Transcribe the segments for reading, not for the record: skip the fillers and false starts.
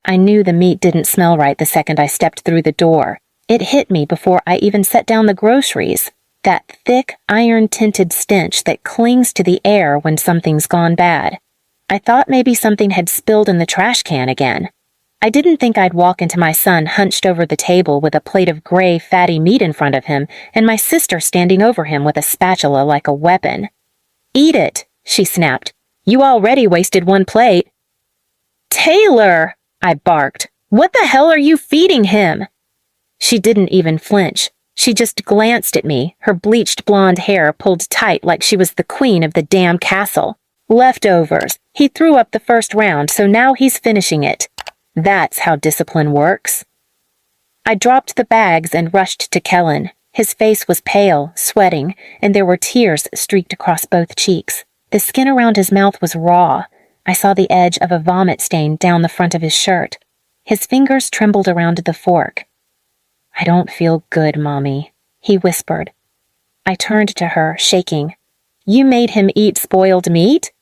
I knew the meat didn't smell right the second I stepped through the door. It hit me before I even set down the groceries. That thick, iron-tinted stench that clings to the air when something's gone bad. I thought maybe something had spilled in the trash can again. I didn't think I'd walk into my son hunched over the table with a plate of gray, fatty meat in front of him and my sister standing over him with a spatula like a weapon. "Eat it," she snapped. "You already wasted one plate." "Taylor!" I barked. "What the hell are you feeding him?" She didn't even flinch. She just glanced at me, her bleached blonde hair pulled tight like she was the queen of the damn castle. "Leftovers. He threw up the first round, so now he's finishing it. That's how discipline works." I dropped the bags and rushed to Kellen. His face was pale, sweating, and there were tears streaked across both cheeks. The skin around his mouth was raw. I saw the edge of a vomit stain down the front of his shirt. His fingers trembled around the fork. "I don't feel good, Mommy," he whispered. I turned to her, shaking. "You made him eat spoiled meat?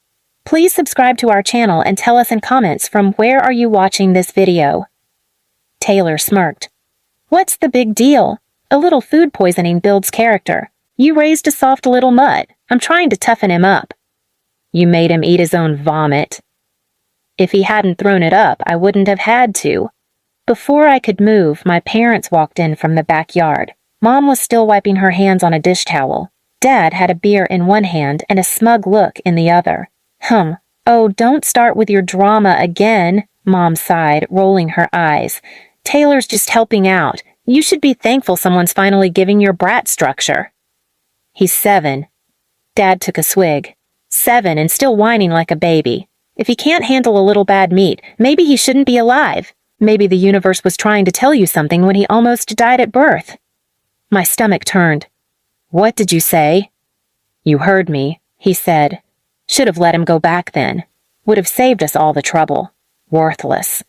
Please subscribe to our channel and tell us in comments from where are you watching this video." Taylor smirked. "What's the big deal? A little food poisoning builds character. You raised a soft little mutt. I'm trying to toughen him up." "You made him eat his own vomit." "If he hadn't thrown it up, I wouldn't have had to." Before I could move, my parents walked in from the backyard. Mom was still wiping her hands on a dish towel. Dad had a beer in one hand and a smug look in the other. "Oh, don't start with your drama again," Mom sighed, rolling her eyes. "Taylor's just helping out. You should be thankful someone's finally giving your brat structure." "He's 7. Dad took a swig. 7 and still whining like a baby. If he can't handle a little bad meat, maybe he shouldn't be alive. Maybe the universe was trying to tell you something when he almost died at birth." My stomach turned. "What did you say?" "You heard me," he said. "Should have let him go back then. Would have saved us all the trouble. Worthless."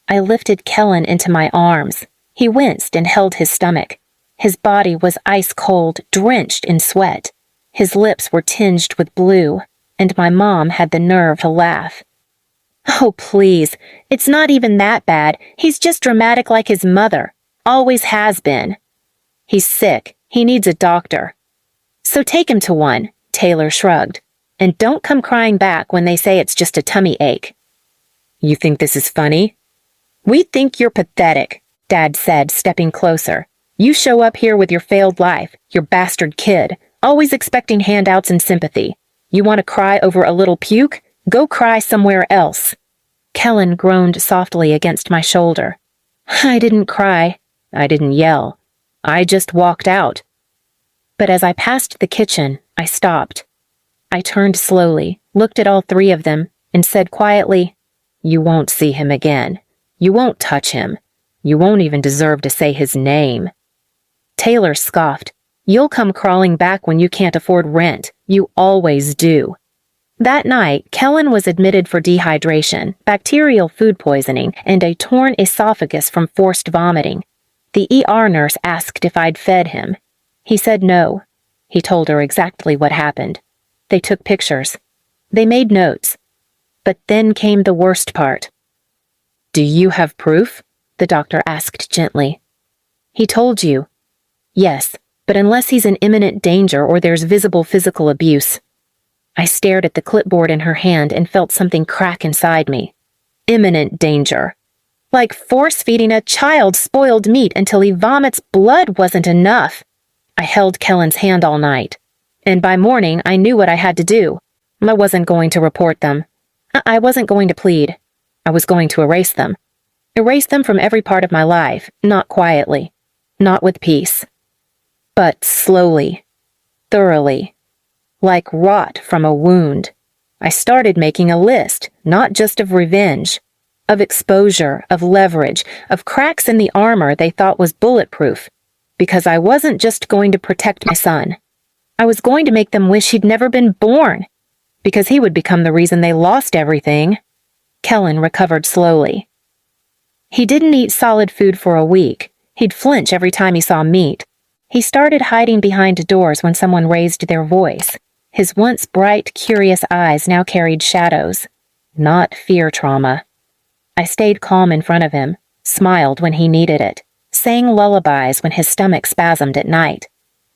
I lifted Kellen into my arms. He winced and held his stomach. His body was ice cold, drenched in sweat. His lips were tinged with blue, and my mom had the nerve to laugh. "Oh, please. It's not even that bad. He's just dramatic like his mother. Always has been." "He's sick. He needs a doctor." "So take him to one," Taylor shrugged. "And don't come crying back when they say it's just a tummy ache." "You think this is funny?" "We think you're pathetic," Dad said, stepping closer. "You show up here with your failed life, your bastard kid, always expecting handouts and sympathy. You want to cry over a little puke? Go cry somewhere else." Kellen groaned softly against my shoulder. "I didn't cry. I didn't yell. I just walked out." But as I passed the kitchen, I stopped. I turned slowly, looked at all 3 of them, and said quietly, "You won't see him again. You won't touch him. You won't even deserve to say his name." Taylor scoffed. "You'll come crawling back when you can't afford rent. You always do." That night, Kellen was admitted for dehydration, bacterial food poisoning, and a torn esophagus from forced vomiting. The ER nurse asked if I'd fed him. He said no. He told her exactly what happened. They took pictures. They made notes. But then came the worst part. "Do you have proof?" the doctor asked gently. "He told you." "Yes, but unless he's in imminent danger or there's visible physical abuse." I stared at the clipboard in her hand and felt something crack inside me. Imminent danger. Like force-feeding a child spoiled meat until he vomits blood wasn't enough. I held Kellen's hand all night. And by morning, I knew what I had to do. I wasn't going to report them. I wasn't going to plead. I was going to erase them. Erase them from every part of my life, not quietly, not with peace. But slowly, thoroughly. Like rot from a wound. I started making a list, not just of revenge, of exposure, of leverage, of cracks in the armor they thought was bulletproof, because I wasn't just going to protect my son. I was going to make them wish he'd never been born, because he would become the reason they lost everything. Kellen recovered slowly. He didn't eat solid food for a week. He'd flinch every time he saw meat. He started hiding behind doors when someone raised their voice. His once bright, curious eyes now carried shadows. Not fear trauma. I stayed calm in front of him, smiled when he needed it, sang lullabies when his stomach spasmed at night.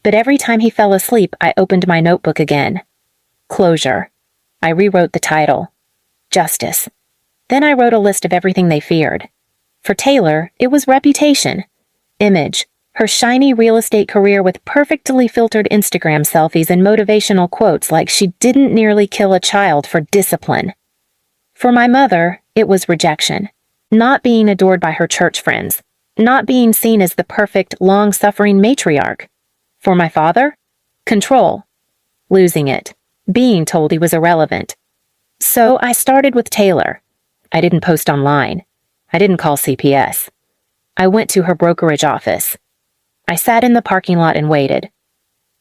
But every time he fell asleep, I opened my notebook again. Closure. I rewrote the title. Justice. Then I wrote a list of everything they feared. For Taylor, it was reputation. Image. Her shiny real estate career with perfectly filtered Instagram selfies and motivational quotes like she didn't nearly kill a child for discipline. For my mother, it was rejection. Not being adored by her church friends. Not being seen as the perfect, long-suffering matriarch. For my father, control. Losing it. Being told he was irrelevant. So I started with Taylor. I didn't post online. I didn't call CPS. I went to her brokerage office. I sat in the parking lot and waited.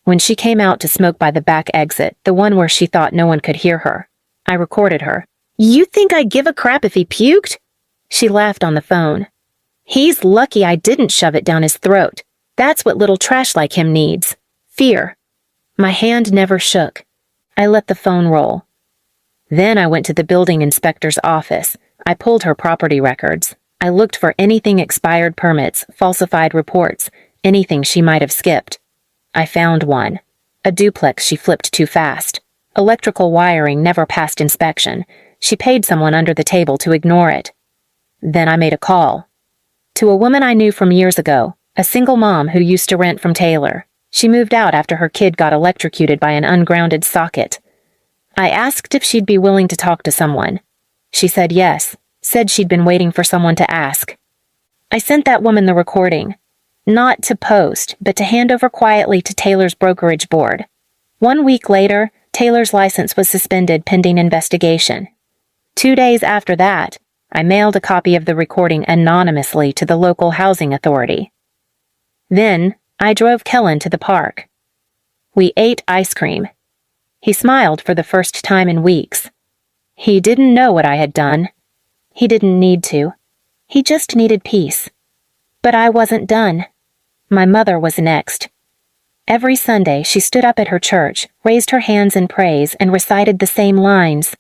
When she came out to smoke by the back exit, the one where she thought no one could hear her, I recorded her. "You think I'd give a crap if he puked?" She laughed on the phone. "He's lucky I didn't shove it down his throat. That's what little trash like him needs. Fear." My hand never shook. I let the phone roll. Then I went to the building inspector's office. I pulled her property records. I looked for anything expired permits, falsified reports, anything she might have skipped. I found one. A duplex she flipped too fast. Electrical wiring never passed inspection. She paid someone under the table to ignore it. Then I made a call. To a woman I knew from years ago, a single mom who used to rent from Taylor. She moved out after her kid got electrocuted by an ungrounded socket. I asked if she'd be willing to talk to someone. She said yes, said she'd been waiting for someone to ask. I sent that woman the recording. Not to post, but to hand over quietly to Taylor's brokerage board. 1 week later, Taylor's license was suspended pending investigation. 2 days after that, I mailed a copy of the recording anonymously to the local housing authority. Then, I drove Kellen to the park. We ate ice cream. He smiled for the first time in weeks. He didn't know what I had done. He didn't need to. He just needed peace. But I wasn't done. My mother was next. Every Sunday, she stood up at her church, raised her hands in praise, and recited the same lines.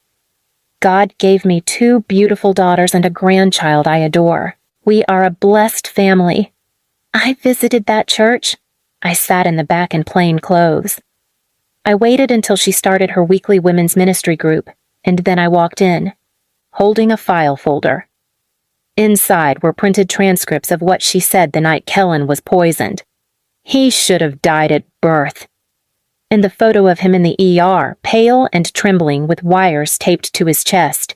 God gave me 2 beautiful daughters and a grandchild I adore. We are a blessed family. I visited that church. I sat in the back in plain clothes. I waited until she started her weekly women's ministry group, and then I walked in, holding a file folder. Inside were printed transcripts of what she said the night Kellen was poisoned. He should have died at birth. And the photo of him in the ER, pale and trembling with wires taped to his chest.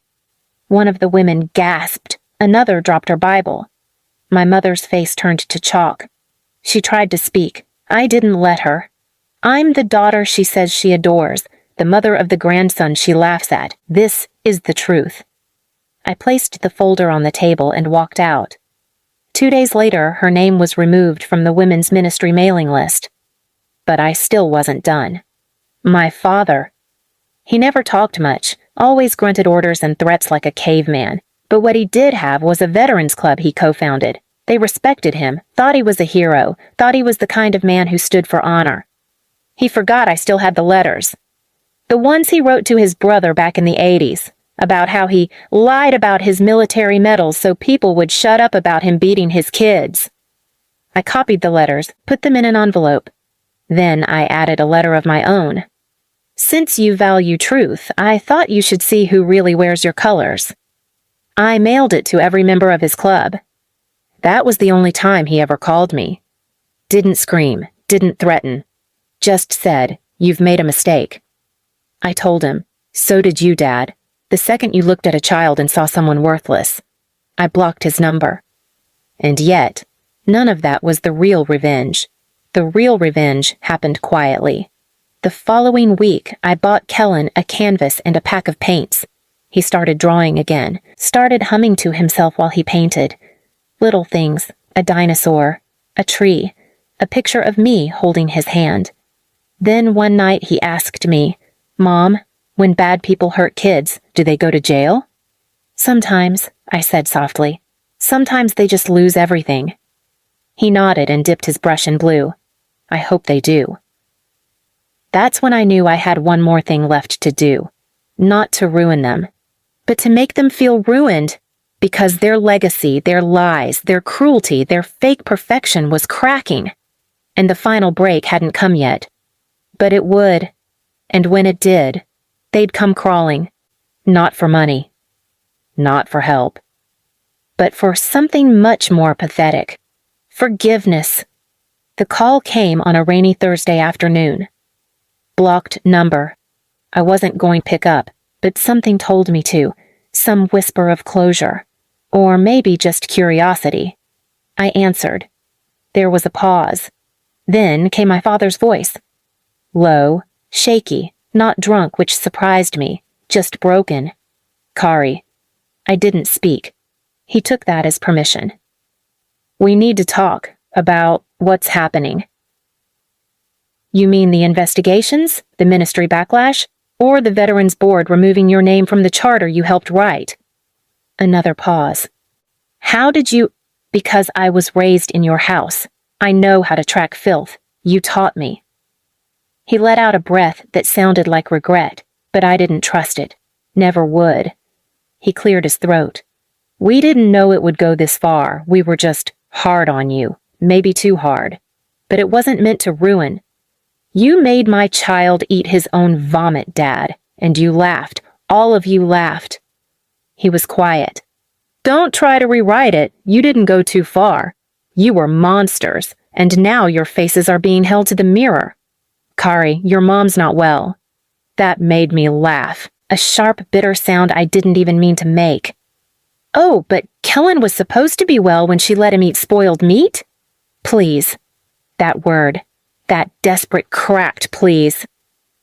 One of the women gasped. Another dropped her Bible. My mother's face turned to chalk. She tried to speak. I didn't let her. I'm the daughter she says she adores, the mother of the grandson she laughs at. This is the truth. I placed the folder on the table and walked out. 2 days later, her name was removed from the women's ministry mailing list. But I still wasn't done. My father. He never talked much, always grunted orders and threats like a caveman. But what he did have was a veterans club he co-founded. They respected him, thought he was a hero, thought he was the kind of man who stood for honor. He forgot I still had the letters. The ones he wrote to his brother back in the 80s. About how he lied about his military medals so people would shut up about him beating his kids. I copied the letters, put them in an envelope. Then I added a letter of my own. Since you value truth, I thought you should see who really wears your colors. I mailed it to every member of his club. That was the only time he ever called me. Didn't scream, didn't threaten. Just said, "You've made a mistake." I told him, "So did you, Dad. The second you looked at a child and saw someone worthless." I blocked his number. And yet, none of that was the real revenge. The real revenge happened quietly. The following week, I bought Kellen a canvas and a pack of paints. He started drawing again, started humming to himself while he painted. Little things, a dinosaur, a tree, a picture of me holding his hand. Then one night he asked me, "Mom, when bad people hurt kids, do they go to jail?" "Sometimes," I said softly. "Sometimes they just lose everything." He nodded and dipped his brush in blue. "I hope they do." That's when I knew I had one more thing left to do. Not to ruin them, but to make them feel ruined. Because their legacy, their lies, their cruelty, their fake perfection was cracking. And the final break hadn't come yet. But it would. And when it did, they'd come crawling. Not for money. Not for help. But for something much more pathetic. Forgiveness. The call came on a rainy Thursday afternoon. Blocked number. I wasn't going to pick up, but something told me to. Some whisper of closure. Or maybe just curiosity. I answered. There was a pause. Then came my father's voice. Low, shaky, not drunk, which surprised me, just broken. Kari. I didn't speak. He took that as permission. We need to talk about what's happening. You mean the investigations, the ministry backlash, or the Veterans Board removing your name from the charter you helped write? Another pause. How did you... Because I was raised in your house. I know how to track filth. You taught me. He let out a breath that sounded like regret, but I didn't trust it. Never would. He cleared his throat. We didn't know it would go this far. We were just hard on you. Maybe too hard. But it wasn't meant to ruin. You made my child eat his own vomit, Dad, and you laughed. All of you laughed. He was quiet. Don't try to rewrite it. You didn't go too far. You were monsters, and now your faces are being held to the mirror. Kari, your mom's not well. That made me laugh. A sharp, bitter sound I didn't even mean to make. Oh, but Kellen was supposed to be well when she let him eat spoiled meat? Please. That word. That desperate, cracked please.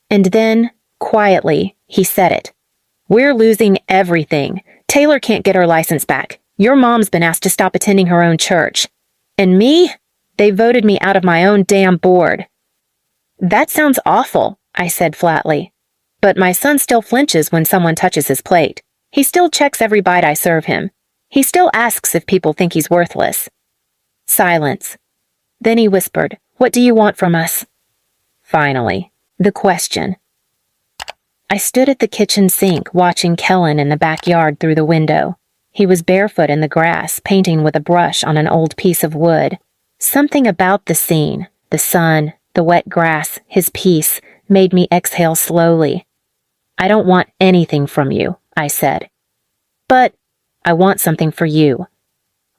And then, quietly, he said it. We're losing everything. Taylor can't get her license back. Your mom's been asked to stop attending her own church. And me? They voted me out of my own damn board. That sounds awful, I said flatly. But my son still flinches when someone touches his plate. He still checks every bite I serve him. He still asks if people think he's worthless. Silence. Then he whispered, What do you want from us? Finally, the question. I stood at the kitchen sink watching Kellen in the backyard through the window. He was barefoot in the grass, painting with a brush on an old piece of wood. Something about the scene, the sun, the wet grass, his peace, made me exhale slowly. I don't want anything from you, I said. But I want something for you.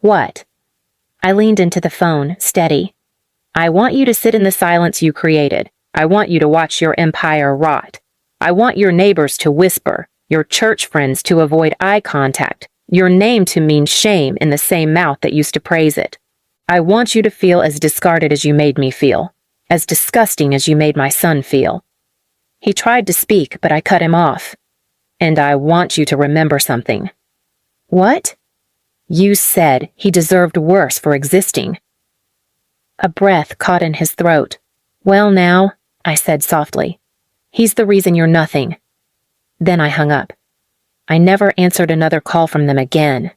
What? I leaned into the phone, steady. I want you to sit in the silence you created. I want you to watch your empire rot. I want your neighbors to whisper, your church friends to avoid eye contact, your name to mean shame in the same mouth that used to praise it. I want you to feel as discarded as you made me feel, as disgusting as you made my son feel. He tried to speak, but I cut him off. And I want you to remember something. What? You said he deserved worse for existing. A breath caught in his throat. Well now, I said softly. He's the reason you're nothing. Then I hung up. I never answered another call from them again.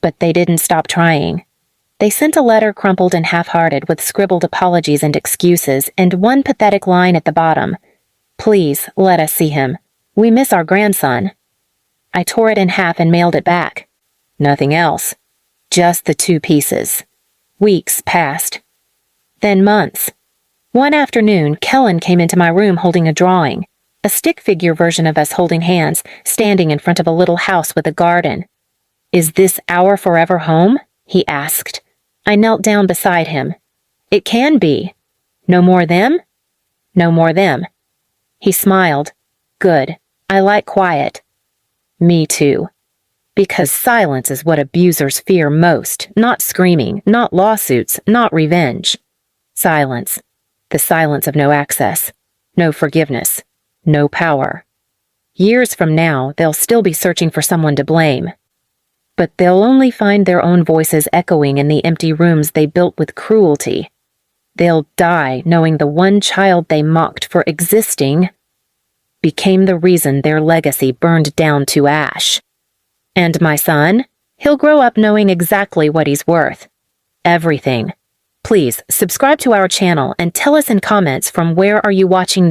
But they didn't stop trying. They sent a letter crumpled and half-hearted with scribbled apologies and excuses and one pathetic line at the bottom. Please, let us see him. We miss our grandson. I tore it in half and mailed it back. Nothing else. Just the 2 pieces. Weeks passed. Then months. One afternoon, Kellen came into my room holding a drawing. A stick figure version of us holding hands, standing in front of a little house with a garden. Is this our forever home? He asked. I knelt down beside him. It can be. No more them? No more them. He smiled. Good. I like quiet. Me too. Because silence is what abusers fear most, not screaming, not lawsuits, not revenge. Silence. The silence of no access, no forgiveness, no power. Years from now, they'll still be searching for someone to blame. But they'll only find their own voices echoing in the empty rooms they built with cruelty. They'll die knowing the one child they mocked for existing became the reason their legacy burned down to ash. And my son? He'll grow up knowing exactly what he's worth. Everything. Please subscribe to our channel and tell us in comments from where are you watching